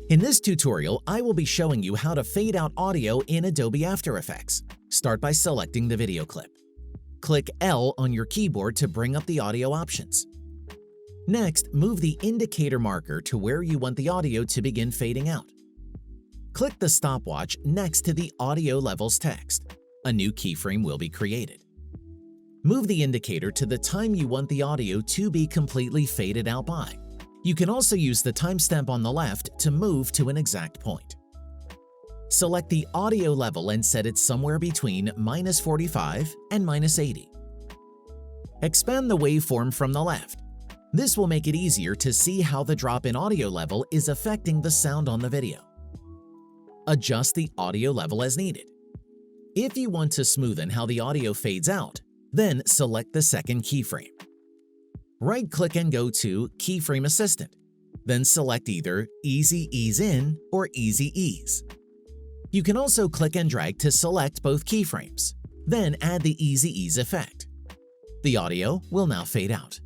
In this tutorial, I will be showing you how to fade out audio in Adobe After Effects. Start by selecting the video clip. Click L on your keyboard to bring up the audio options. Next, move the indicator marker to where you want the audio to begin fading out. Click the stopwatch next to the audio levels text. A new keyframe will be created. Move the indicator to the time you want the audio to be completely faded out by. You can also use the timestamp on the left to move to an exact point. Select the audio level and set it somewhere between -45 and -80. Expand the waveform from the left. This will make it easier to see how the drop in audio level is affecting the sound on the video. Adjust the audio level as needed. If you want to smoothen how the audio fades out, then select the second keyframe. Right-click and go to Keyframe Assistant, then select either Easy Ease In or Easy Ease. You can also click and drag to select both keyframes, then add the Easy Ease effect. The audio will now fade out.